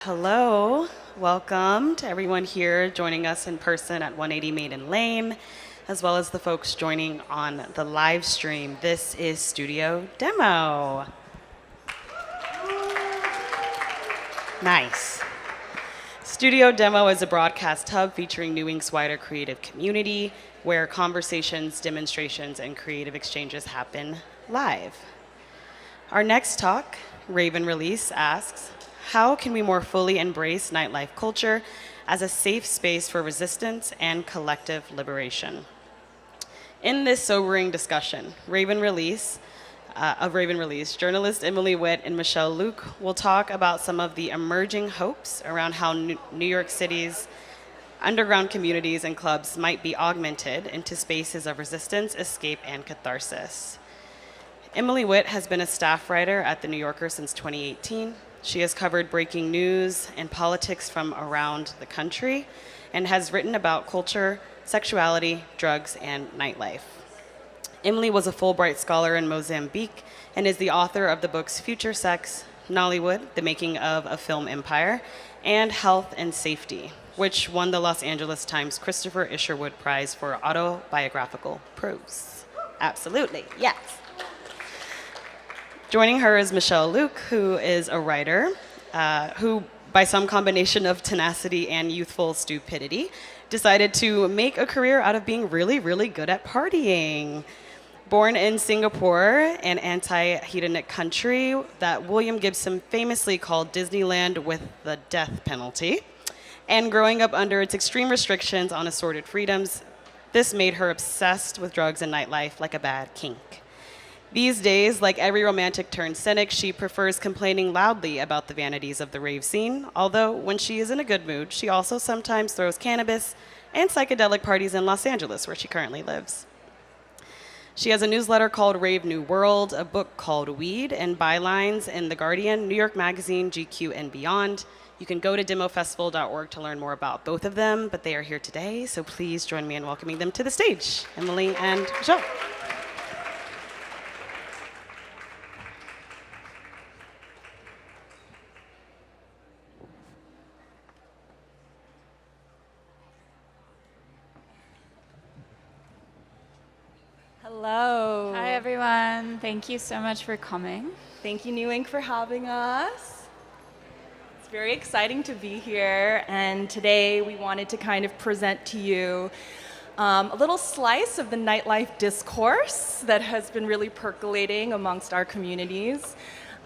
Hello, welcome to everyone here joining us in person at 180 Maiden Lane, as well as the folks joining on the live stream. This is Studio Demo. Nice. Studio Demo is a broadcast hub featuring New Ink's wider creative community, where conversations, demonstrations, and creative exchanges happen live. Our next talk, Rave and Release, asks, how can we more fully embrace nightlife culture as a safe space for resistance and collective liberation? In this sobering discussion, Rave and Release, journalist Emily Witt and Michelle Lhooq will talk about some of the emerging hopes around how New York City's underground communities and clubs might be augmented into spaces of resistance, escape, and catharsis. Emily Witt has been a staff writer at The New Yorker since 2018. She has covered breaking news and politics from around the country and has written about culture, sexuality, drugs, and nightlife. Emily was a Fulbright scholar in Mozambique and is the author of the books Future Sex, Nollywood, The Making of a Film Empire, and Health and Safety, which won the Los Angeles Times Christopher Isherwood Prize for autobiographical prose. Absolutely, yes. Joining her is Michelle Lhooq, who is a writer who, by some combination of tenacity and youthful stupidity, decided to make a career out of being really, really good at partying. Born in Singapore, an anti-hedonic country that William Gibson famously called Disneyland with the death penalty, and growing up under its extreme restrictions on assorted freedoms, this made her obsessed with drugs and nightlife like a bad kink. These days, like every romantic turned cynic, she prefers complaining loudly about the vanities of the rave scene, although when she is in a good mood, she also sometimes throws cannabis and psychedelic parties in Los Angeles, where she currently lives. She has a newsletter called Rave New World, a book called Weed, and bylines in The Guardian, New York Magazine, GQ, and beyond. You can go to demofestival.org to learn more about both of them, but they are here today, so please join me in welcoming them to the stage. Emily and Michelle. Hello. Hi, everyone. Thank you so much for coming. Thank you, New Ink, for having us. It's very exciting to be here, and today we wanted to kind of present to you a little slice of the nightlife discourse that has been really percolating amongst our communities.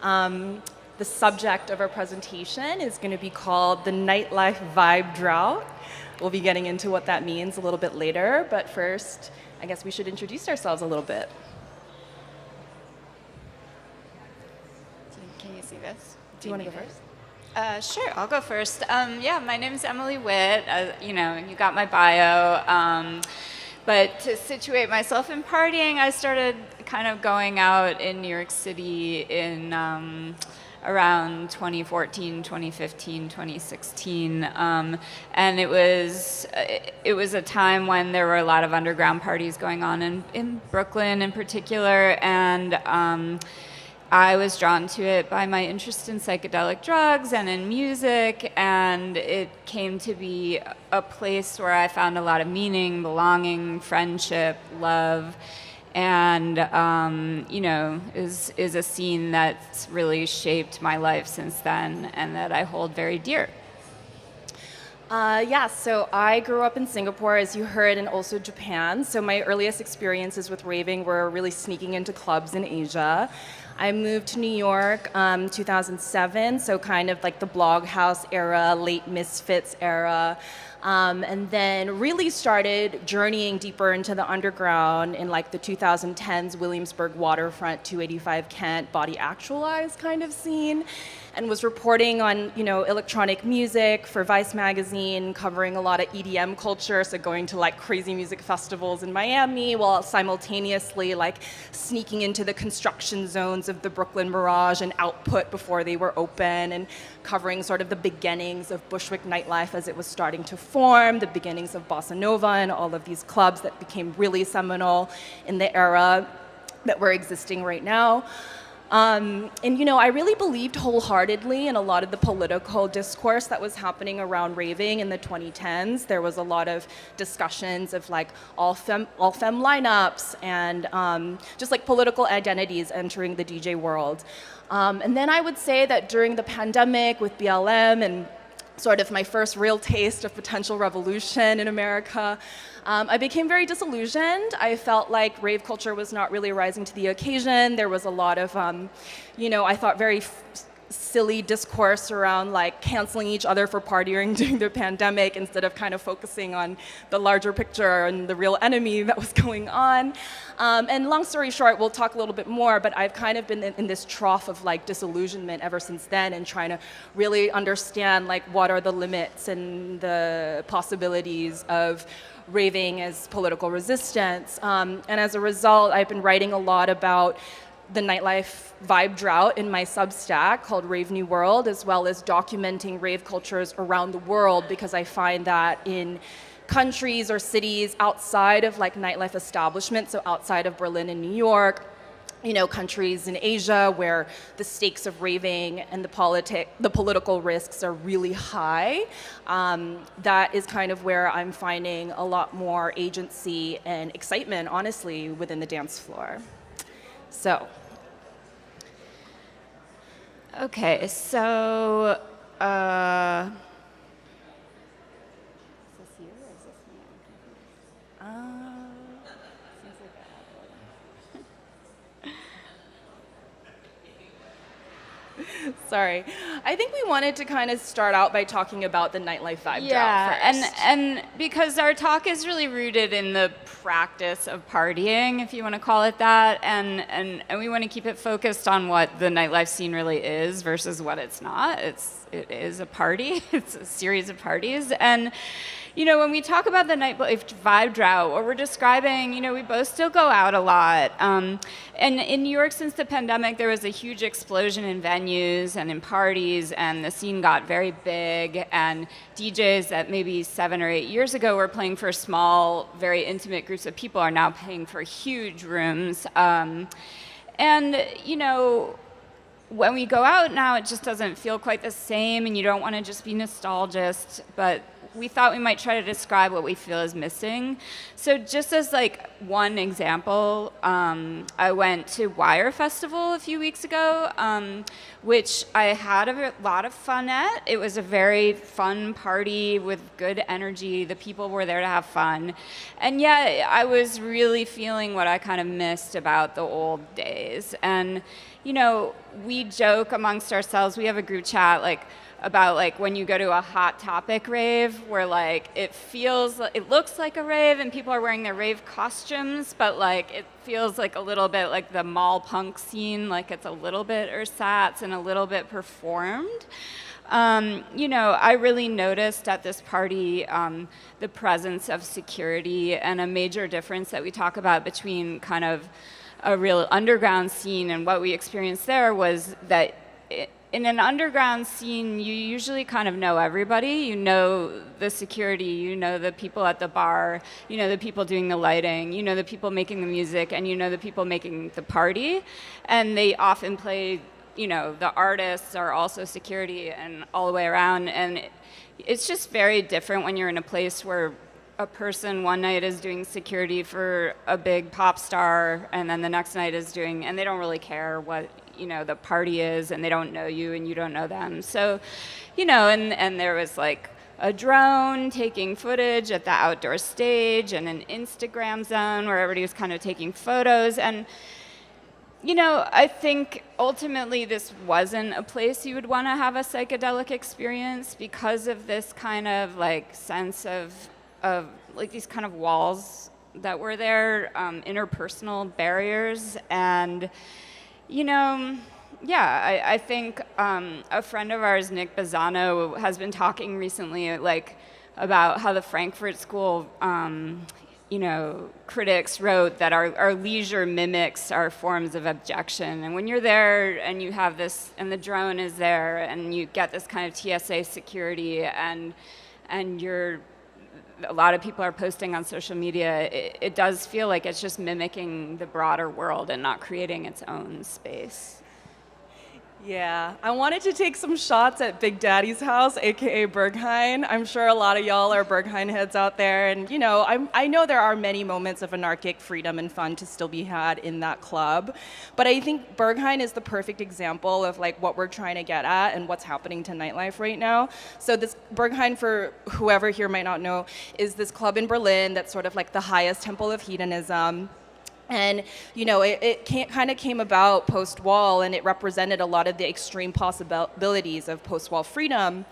The subject of our presentation is going to be called the Nightlife Vibe Drought. We'll be getting into what that means a little bit later, but first, I guess we should introduce ourselves a little bit. Can you see this? Do you want to go first? Sure, I'll go first. Yeah, my name is Emily Witt. You got my bio. But to situate myself in partying, I started kind of going out in New York City in around 2014, 2015, 2016, and it was a time when there were a lot of underground parties going on in Brooklyn in particular, and I was drawn to it by my interest in psychedelic drugs and in music, and it came to be a place where I found a lot of meaning, belonging, friendship, love, and is a scene that's really shaped my life since then and that I hold very dear. So I grew up in Singapore, as you heard, and also Japan. So my earliest experiences with raving were really sneaking into clubs in Asia. I moved to New York 2007, so kind of like the blog house era, late Misfits era. And then really started journeying deeper into the underground in like the 2010s Williamsburg waterfront, 285 Kent, body actualized kind of scene, and was reporting on, electronic music for Vice magazine, covering a lot of EDM culture, so going to like crazy music festivals in Miami while simultaneously like sneaking into the construction zones of the Brooklyn Mirage and Output before they were open, and covering sort of the beginnings of Bushwick nightlife as it was starting to form, the beginnings of Bossa Nova and all of these clubs that became really seminal in the era that we're existing right now. And you know, I really believed wholeheartedly in a lot of the political discourse that was happening around raving in the 2010s. There was a lot of discussions of like all femme lineups and just like political identities entering the DJ world. And then I would say that during the pandemic with BLM and sort of my first real taste of potential revolution in America, I became very disillusioned. I felt like rave culture was not really rising to the occasion. There was a lot of, you know, I thought very silly discourse around like canceling each other for partying during the pandemic instead of kind of focusing on the larger picture and the real enemy that was going on. And long story short, we'll talk a little bit more, but I've kind of been in this trough of like disillusionment ever since then and trying to really understand like what are the limits and the possibilities of raving as political resistance. And as a result, I've been writing a lot about the nightlife vibe drought in my Substack called Rave New World, as well as documenting rave cultures around the world, because I find that in countries or cities outside of like nightlife establishments, so outside of Berlin and New York, you know, countries in Asia where the stakes of raving and the political risks are really high, that is kind of where I'm finding a lot more agency and excitement, honestly, within the dance floor. So. Okay, so. Is this you or is this me? Seems like Sorry. I think we wanted to kind of start out by talking about the nightlife vibe drought first. and because our talk is really rooted in the practice of partying, if you want to call it that, and we want to keep it focused on what the nightlife scene really is versus what it's not. It is a party. It's a series of parties. And you know, when we talk about the nightlife vibe drought, what we're describing, you know, we both still go out a lot. And in New York, since the pandemic, there was a huge explosion in venues and in parties, and the scene got very big. And DJs that maybe 7 or 8 years ago were playing for small, very intimate groups of people are now playing for huge rooms. And, you know, when we go out now, it just doesn't feel quite the same, and you don't want to just be nostalgist, but we thought we might try to describe what we feel is missing. So just as like one example, I went to Wire Festival a few weeks ago, which I had a lot of fun at. It was a very fun party with good energy. The people were there to have fun. And yet I was really feeling what I kind of missed about the old days. And, you know, we joke amongst ourselves, we have a group chat like about like when you go to a hot topic rave where like it looks like a rave and people are wearing their rave costumes, but like it feels like a little bit like the mall punk scene, like it's a little bit ersatz and a little bit performed. You know, I really noticed at this party the presence of security, and a major difference that we talk about between kind of a real underground scene and what we experienced there was that in an underground scene, you usually kind of know everybody. You know the security, you know the people at the bar, you know the people doing the lighting, you know the people making the music, and you know the people making the party. And they often play, you know, the artists are also security and all the way around. And it's just very different when you're in a place where a person one night is doing security for a big pop star, and then the next night is doing, and they don't really care what, you know, the party is, and they don't know you and you don't know them. So, you know, and there was like a drone taking footage at the outdoor stage and an Instagram zone where everybody was kind of taking photos. And, you know, I think ultimately this wasn't a place you would want to have a psychedelic experience because of this kind of like sense of like these kind of walls that were there, interpersonal barriers. And, you know, yeah, I think a friend of ours, Nick Bazzano, has been talking recently like about how the Frankfurt School, you know, critics wrote that our leisure mimics our forms of abjection. And when you're there and you have this, and the drone is there, and you get this kind of TSA security, and a lot of people are posting on social media, it does feel like it's just mimicking the broader world and not creating its own space. Yeah, I wanted to take some shots at Big Daddy's house, aka Berghain. I'm sure a lot of y'all are Berghain heads out there, and you know, I know there are many moments of anarchic freedom and fun to still be had in that club, but I think Berghain is the perfect example of like what we're trying to get at and what's happening to nightlife right now. So this Berghain, for whoever here might not know, is this club in Berlin that's sort of like the highest temple of hedonism. And you know, it kind of came about post-wall, and it represented a lot of the extreme possibilities of post-wall freedom.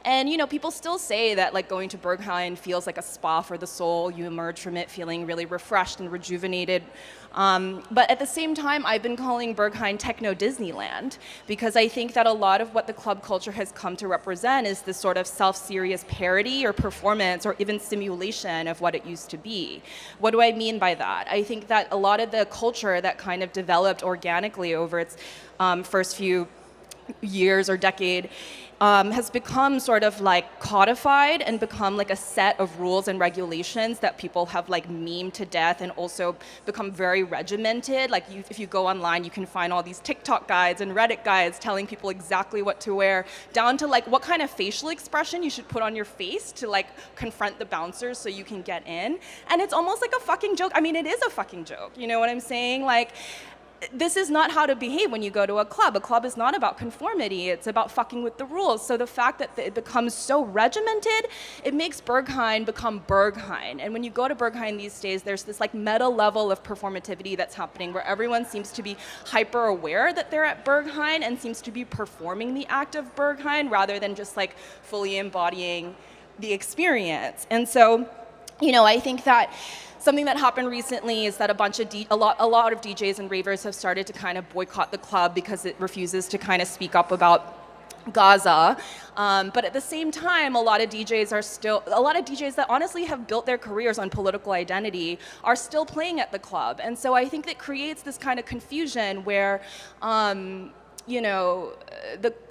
And you know, people still say that like going to Berghain feels like a spa for the soul. You emerge from it feeling really refreshed and rejuvenated. But at the same time, I've been calling Berghain Techno Disneyland, because I think that a lot of what the club culture has come to represent is this sort of self-serious parody or performance or even simulation of what it used to be. What do I mean by that? I think that a lot of the culture that kind of developed organically over its first few years or decade has become sort of like codified and become like a set of rules and regulations that people have like memed to death, and also become very regimented. Like if you go online, you can find all these TikTok guides and Reddit guides telling people exactly what to wear, down to like what kind of facial expression you should put on your face to like confront the bouncers so you can get in. And it's almost like a fucking joke. I mean, it is a fucking joke. You know what I'm saying? Like, this is not how to behave when you go to a club. A club is not about conformity, it's about fucking with the rules. So the fact that it becomes so regimented, it makes Berghain become Berghain. And when you go to Berghain these days, there's this like meta level of performativity that's happening where everyone seems to be hyper aware that they're at Berghain and seems to be performing the act of Berghain rather than just like fully embodying the experience. And so, you know, I think that something that happened recently is that a lot of DJs and ravers have started to kind of boycott the club because it refuses to kind of speak up about Gaza. But at the same time, a lot of DJs that honestly have built their careers on political identity are still playing at the club. And so I think that creates this kind of confusion where, you know,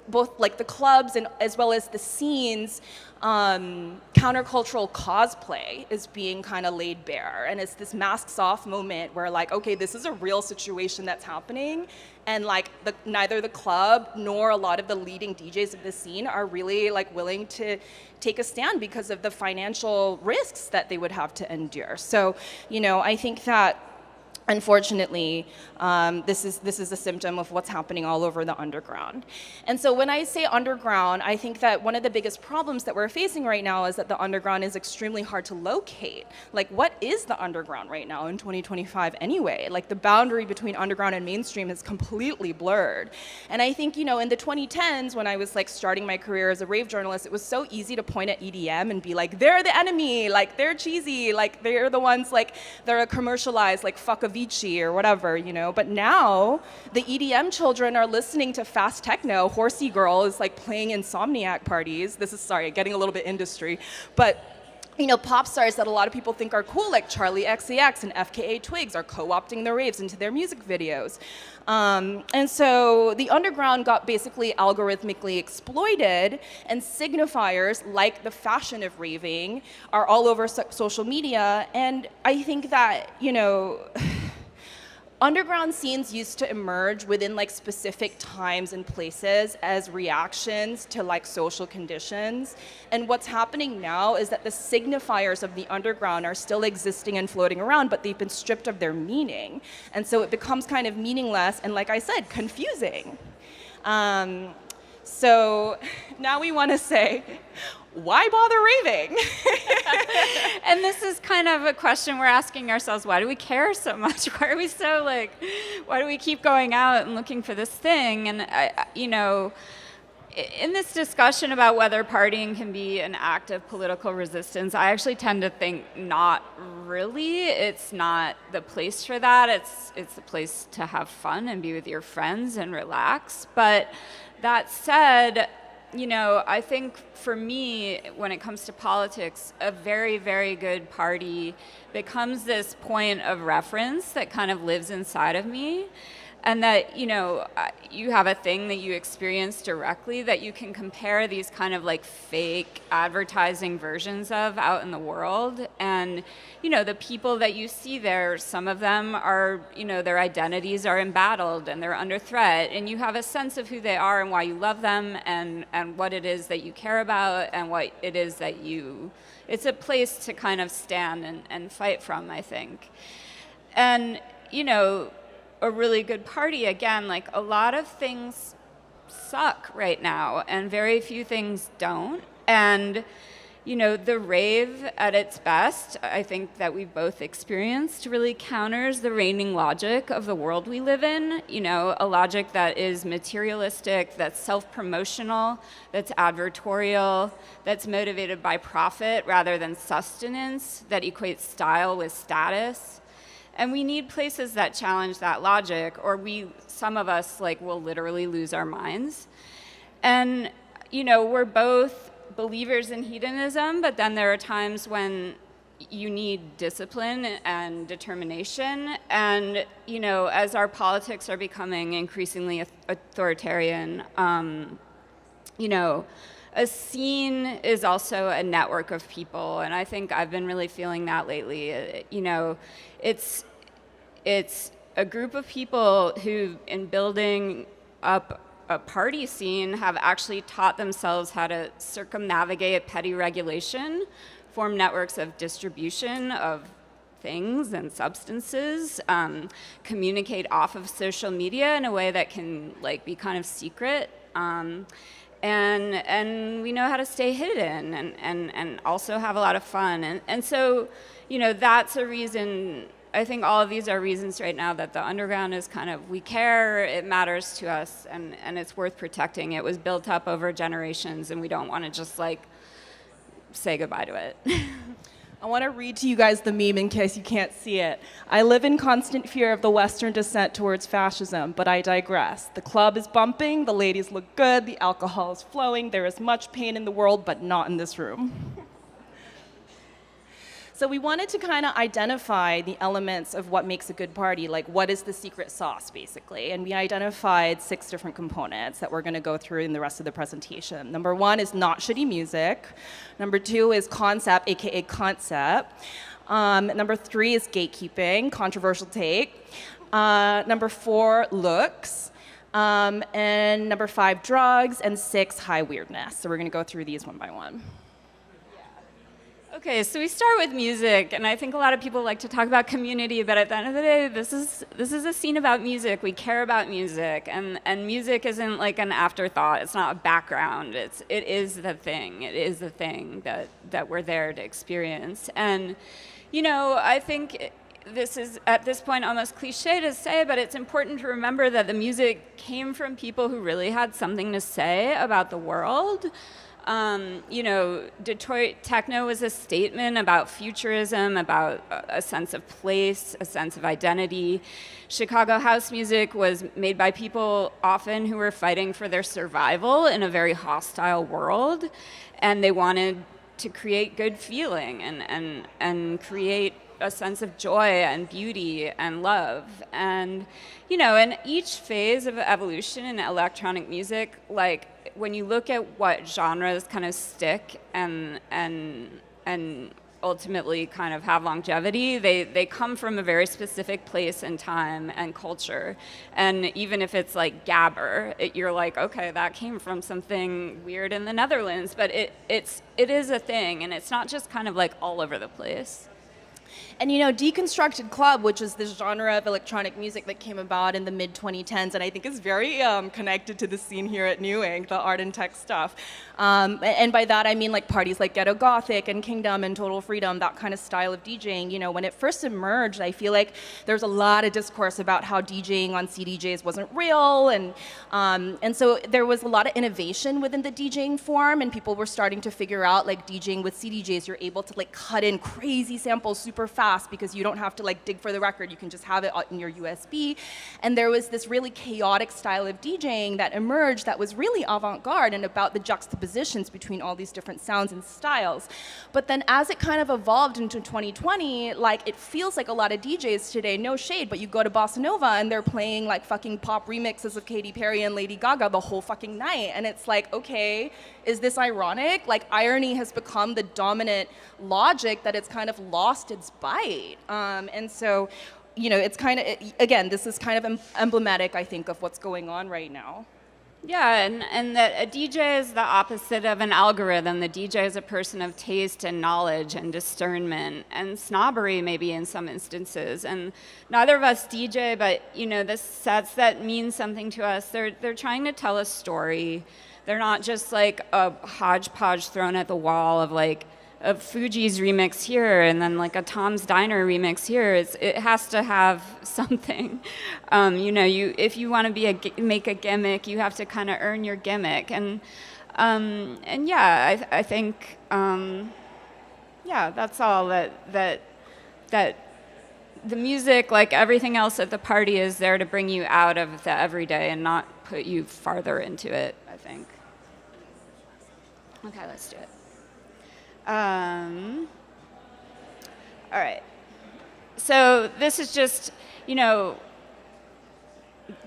both like the clubs and as well as the scenes, countercultural cosplay is being kind of laid bare, and it's this masks off moment where like, okay, this is a real situation that's happening, and like neither the club nor a lot of the leading DJs of the scene are really like willing to take a stand because of the financial risks that they would have to endure. So, you know, I think that unfortunately, this is a symptom of what's happening all over the underground. And so when I say underground, I think that one of the biggest problems that we're facing right now is that the underground is extremely hard to locate. Like, what is the underground right now in 2025 anyway? Like, the boundary between underground and mainstream is completely blurred. And I think, you know, in the 2010s, when I was like starting my career as a rave journalist, it was so easy to point at EDM and be like, they're the enemy, like they're cheesy, like they're the ones like they're commercialized, like fuck Avicii or whatever, you know. But now the EDM children are listening to fast techno. Horsey Girl is like playing Insomniac parties. This is, sorry, getting a little bit industry, but you know, pop stars that a lot of people think are cool, like Charlie XCX and FKA Twigs, are co-opting the raves into their music videos. And so the underground got basically algorithmically exploited, and signifiers like the fashion of raving are all over social media. And I think that, you know, underground scenes used to emerge within like specific times and places as reactions to like social conditions. And what's happening now is that the signifiers of the underground are still existing and floating around, but they've been stripped of their meaning. And so it becomes kind of meaningless and, like I said, confusing. So now we want to say, why bother raving? And this is kind of a question we're asking ourselves: why do we care so much? Why are we so like, why do we keep going out and looking for this thing? And you know, in this discussion about whether partying can be an act of political resistance, I actually tend to think not really. It's not the place for that. It's the place to have fun and be with your friends and relax. But that said, you know, I think for me, when it comes to politics, a very, very good party becomes this point of reference that kind of lives inside of me. and that, you have a thing that you experience directly that you can compare these kind of like fake advertising versions of out in the world. And, the people that you see there, some of them are, their identities are embattled and they're under threat, and you have a sense of who they are and why you love them, and what it is that you care about, and what it is that it's a place to kind of stand and fight from, I think. And, a really good party, again, like a lot of things suck right now and very few things don't. And, the rave at its best, I think that we've both experienced, really counters the reigning logic of the world we live in. A logic that is materialistic, that's self-promotional, that's advertorial, that's motivated by profit rather than sustenance, that equates style with status. And we need places that challenge that logic, or some of us will literally lose our minds. And, we're both believers in hedonism, but then there are times when you need discipline and determination. And, as our politics are becoming increasingly authoritarian, a scene is also a network of people, and I think I've been really feeling that lately. It's a group of people who, in building up a party scene, have actually taught themselves how to circumnavigate petty regulation, form networks of distribution of things and substances, communicate off of social media in a way that can be kind of secret. And we know how to stay hidden and also have a lot of fun. And so, that's a reason. I think all of these are reasons right now that the underground is we care, it matters to us, and it's worth protecting. It was built up over generations, and we don't want to just say goodbye to it. I want to read to you guys the meme in case you can't see it. I live in constant fear of the Western descent towards fascism, but I digress. The club is bumping, the ladies look good, the alcohol is flowing, there is much pain in the world, but not in this room. So we wanted to kind of identify the elements of what makes a good party, what is the secret sauce, basically. And we identified 6 different components that we're going to go through in the rest of the presentation. Number 1 is not shitty music. Number 2 is concept, aka concept. Number 3 is gatekeeping, controversial take. Number 4, looks. And number 5, drugs. And 6, high weirdness. So we're going to go through these one by one. Okay, so we start with music, and I think a lot of people like to talk about community, but at the end of the day, this is a scene about music. We care about music, and music isn't an afterthought. It's not a background. It is the thing. It is the thing that we're there to experience. And, I think this is, at this point, almost cliche to say, but it's important to remember that the music came from people who really had something to say about the world. Detroit techno was a statement about futurism, about a sense of place, a sense of identity. Chicago house music was made by people often who were fighting for their survival in a very hostile world, and they wanted to create good feeling and create a sense of joy and beauty and love. And, in each phase of evolution in electronic music, when you look at what genres kind of stick and ultimately kind of have longevity, they come from a very specific place and time and culture. And even if it's gabber, you're okay, that came from something weird in the Netherlands, but it is a thing, and it's not just kind of all over the place. And Deconstructed Club, which is this genre of electronic music that came about in the mid-2010s, and I think is very connected to the scene here at New Ink, the art and tech stuff. And by that I mean parties like Ghetto Gothic and Kingdom and Total Freedom, that kind of style of DJing. When it first emerged, I feel there's a lot of discourse about how DJing on CDJs wasn't real, and so there was a lot of innovation within the DJing form, and people were starting to figure out DJing with CDJs, you're able to cut in crazy samples super super fast because you don't have to like dig for the record. You can just have it in your USB. And there was this really chaotic style of DJing that emerged that was really avant-garde and about the juxtapositions between all these different sounds and styles. But then as it kind of evolved into 2020, like it feels like a lot of DJs today, no shade, but you go to Bossa Nova and they're playing like fucking pop remixes of Katy Perry and Lady Gaga the whole fucking night. And it's like, okay, is this ironic? Like irony has become the dominant logic that it's kind of lost its bite. And so, you know, it's kind of, again, this is kind of emblematic, I think, of what's going on right now. Yeah, and that a DJ is the opposite of an algorithm. The DJ is a person of taste and knowledge and discernment and snobbery, maybe in some instances. And neither of us DJ, but you know, the sets that mean something to us, they're trying to tell a story. They're not just like a hodgepodge thrown at the wall of like a Fuji's remix here and then like a Tom's Diner remix here. It has to have something. You know, if you want to make a gimmick, you have to kind of earn your gimmick. And yeah, I think yeah, that's all that the music, like everything else at the party, is there to bring you out of the everyday and not put you farther into it, I think. Okay, let's do it. All right. So this is just, you know,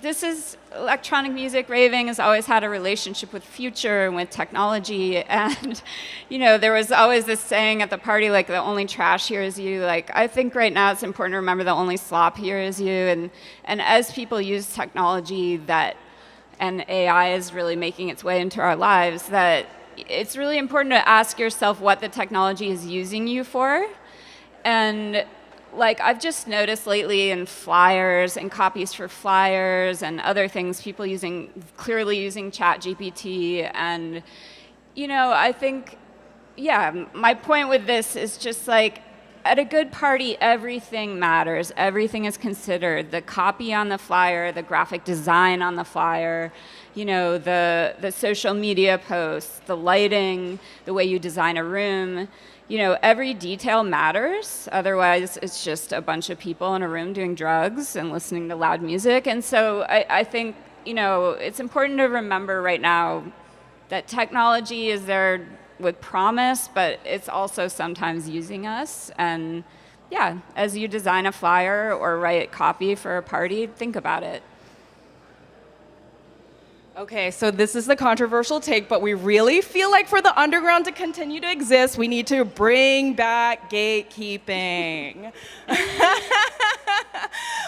this is electronic music. Raving has always had a relationship with future and with technology. And, you know, there was always this saying at the party, like, the only trash here is you. Like, I think right now it's important to remember the only slop here is you. And as people use technology and AI is really making its way into our lives, that it's really important to ask yourself what the technology is using you for. And like I've just noticed lately in flyers and copies for flyers and other things, people clearly using ChatGPT. And, you know, I think, yeah, my point with this is just like, at a good party, everything matters. Everything is considered. The copy on the flyer, the graphic design on the flyer, you know, the social media posts, the lighting, the way you design a room. You know, every detail matters. Otherwise, it's just a bunch of people in a room doing drugs and listening to loud music. And so I think, you know, it's important to remember right now that technology is there with promise, but it's also sometimes using us. And yeah, as you design a flyer or write copy for a party, think about it. Okay, so this is the controversial take, but we really feel like for the underground to continue to exist, we need to bring back gatekeeping.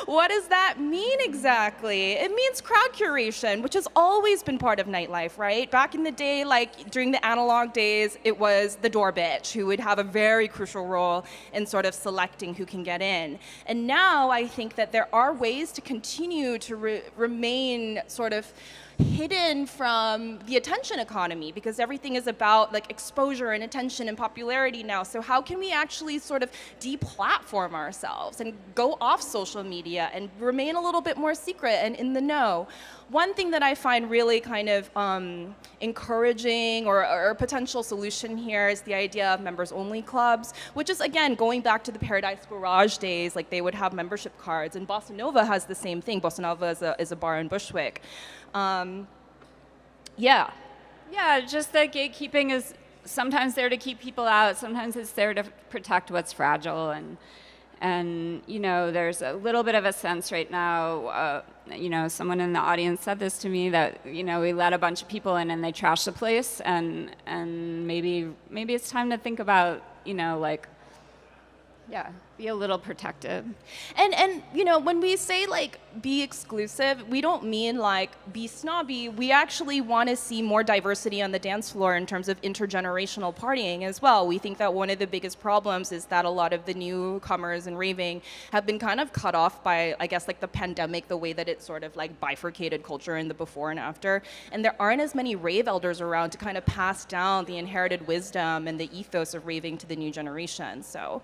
What does that mean exactly? It means crowd curation, which has always been part of nightlife, right? Back in the day, like during the analog days, it was the door bitch who would have a very crucial role in sort of selecting who can get in. And now I think that there are ways to continue to remain sort of hidden from the attention economy, because everything is about like exposure and attention and popularity now. So how can we actually sort of deplatform ourselves and go off social media and remain a little bit more secret and in the know? One thing that I find really kind of encouraging or a potential solution here is the idea of members-only clubs, which is, again, going back to the Paradise Garage days. Like, they would have membership cards, and Bossa Nova has the same thing. Bossa Nova is a bar in Bushwick. Yeah. Yeah, just that gatekeeping is sometimes there to keep people out. Sometimes it's there to protect what's fragile. And you know, there's a little bit of a sense right now, you know, someone in the audience said this to me, that, you know, we let a bunch of people in and they trash the place, and maybe it's time to think about, you know, like, yeah, be a little protective. And you know, when we say like be exclusive, we don't mean like be snobby. We actually want to see more diversity on the dance floor in terms of intergenerational partying as well. We think that one of the biggest problems is that a lot of the newcomers in raving have been kind of cut off by, I guess, like the pandemic, the way that it sort of like bifurcated culture in the before and after. And there aren't as many rave elders around to kind of pass down the inherited wisdom and the ethos of raving to the new generation. So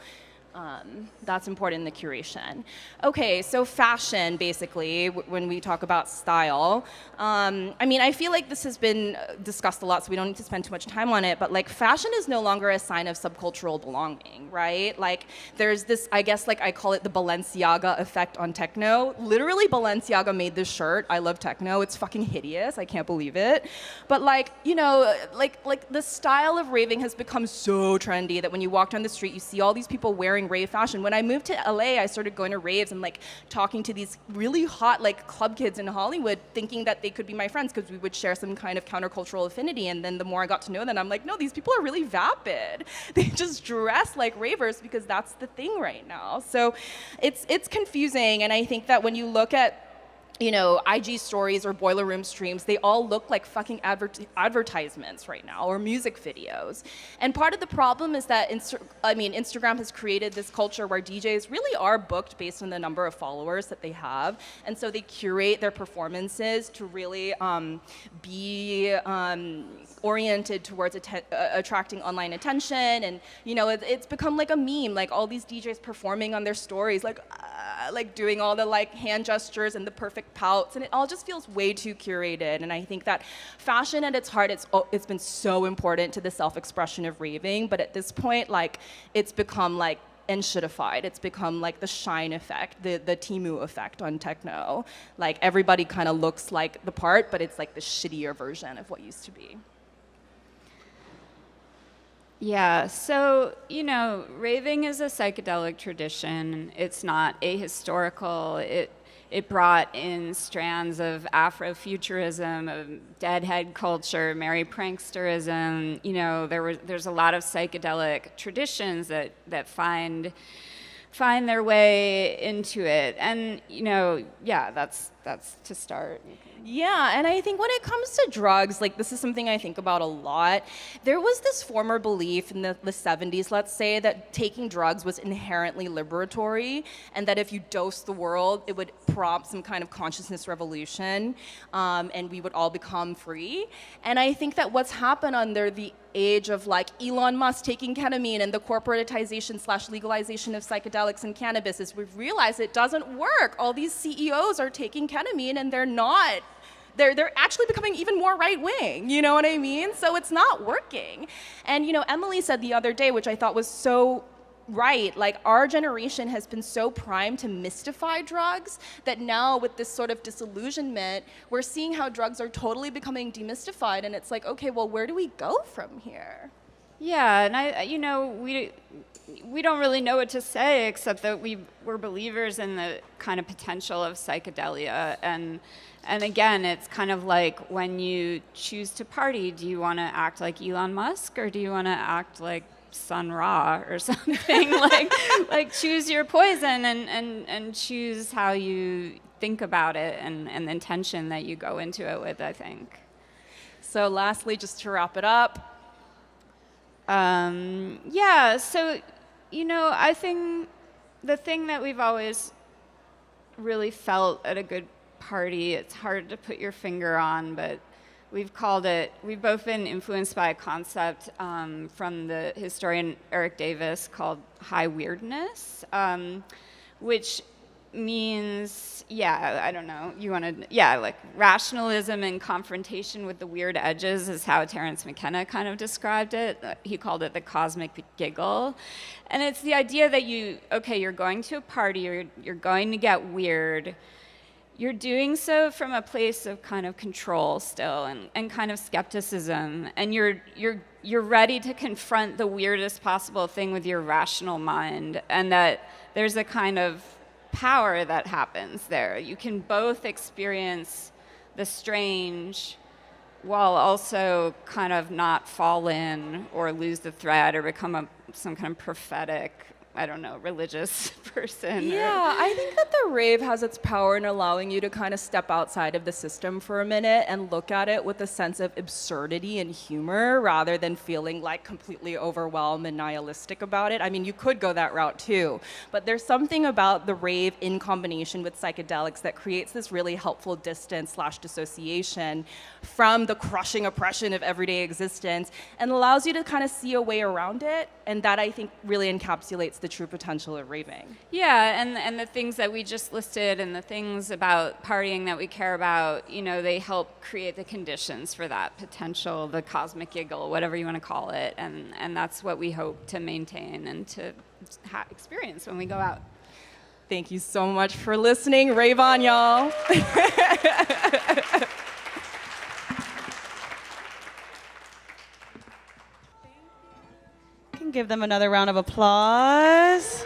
That's important in the curation. Okay, so fashion, basically, when we talk about style. I mean, I feel like this has been discussed a lot, so we don't need to spend too much time on it, but like fashion is no longer a sign of subcultural belonging, right? Like there's this, I guess like I call it the Balenciaga effect on techno. Literally Balenciaga made this shirt. I love techno. It's fucking hideous. I can't believe it. But like, you know, like the style of raving has become so trendy that when you walk down the street, you see all these people wearing rave fashion. When I moved to LA, I started going to raves and like talking to these really hot like club kids in Hollywood, thinking that they could be my friends because we would share some kind of countercultural affinity. And then the more I got to know them, I'm like, no, these people are really vapid. They just dress like ravers because that's the thing right now. So it's confusing. And I think that when you look at, you know, IG stories or boiler room streams, they all look like fucking advertisements right now, or music videos. And part of the problem is that Instagram has created this culture where DJs really are booked based on the number of followers that they have, and so they curate their performances to really be oriented towards attracting online attention. And you know, it's become like a meme, like all these DJs performing on their stories, like doing all the like hand gestures and the perfect pouts, and it all just feels way too curated. And I think that fashion at its heart, it's been so important to the self-expression of raving, but at this point, like it's become like enshittified. It's become like the Shine effect, the Temu effect on techno. Like everybody kind of looks like the part, but it's like the shittier version of what used to be. Yeah, so, you know, raving is a psychedelic tradition. It's not ahistorical. It brought in strands of Afrofuturism, of deadhead culture, merry pranksterism. You know, there's a lot of psychedelic traditions that find their way into it. And, you know, yeah, that's to start. Yeah, and I think when it comes to drugs, like this is something I think about a lot. There was this former belief in the 70s, let's say, that taking drugs was inherently liberatory, and that if you dosed the world, it would prompt some kind of consciousness revolution, and we would all become free. And I think that what's happened under the age of like Elon Musk taking ketamine and the corporatization/legalization of psychedelics and cannabis is we've realized it doesn't work. All these CEOs are taking ketamine and they're actually becoming even more right-wing, you know what I mean? So it's not working. And you know, Emily said the other day, which I thought was so right, like our generation has been so primed to mystify drugs that now with this sort of disillusionment, we're seeing how drugs are totally becoming demystified, and it's like, okay, well, where do we go from here? Yeah, and you know, we don't really know what to say except that we're believers in the kind of potential of psychedelia. And again, it's kind of like when you choose to party, do you want to act like Elon Musk or do you want to act like Sun Ra or something? like choose your poison and choose how you think about it and the intention that you go into it with, I think. So lastly, just to wrap it up. Yeah, so, you know, I think the thing that we've always really felt at a good party, it's hard to put your finger on, but we've both been influenced by a concept from the historian Eric Davis called high weirdness, which means, yeah, I don't know, like rationalism and confrontation with the weird edges is how Terence McKenna kind of described it. He called it the cosmic giggle. And it's the idea that you're going to a party, you're going to get weird. You're doing so from a place of kind of control still and kind of skepticism. And you're ready to confront the weirdest possible thing with your rational mind, and that there's a kind of power that happens there. You can both experience the strange while also kind of not fall in or lose the thread or become some kind of prophetic, I don't know, religious person. Yeah, I think that the rave has its power in allowing you to kind of step outside of the system for a minute and look at it with a sense of absurdity and humor rather than feeling like completely overwhelmed and nihilistic about it. I mean, you could go that route too, but there's something about the rave in combination with psychedelics that creates this really helpful distance/dissociation from the crushing oppression of everyday existence and allows you to kind of see a way around it, and that I think really encapsulates the true potential of raving. Yeah, and the things that we just listed and the things about partying that we care about, you know, they help create the conditions for that potential, the cosmic giggle, whatever you want to call it. And that's what we hope to maintain and to experience when we go out. Thank you so much for listening. Rave on, y'all. Can give them another round of applause.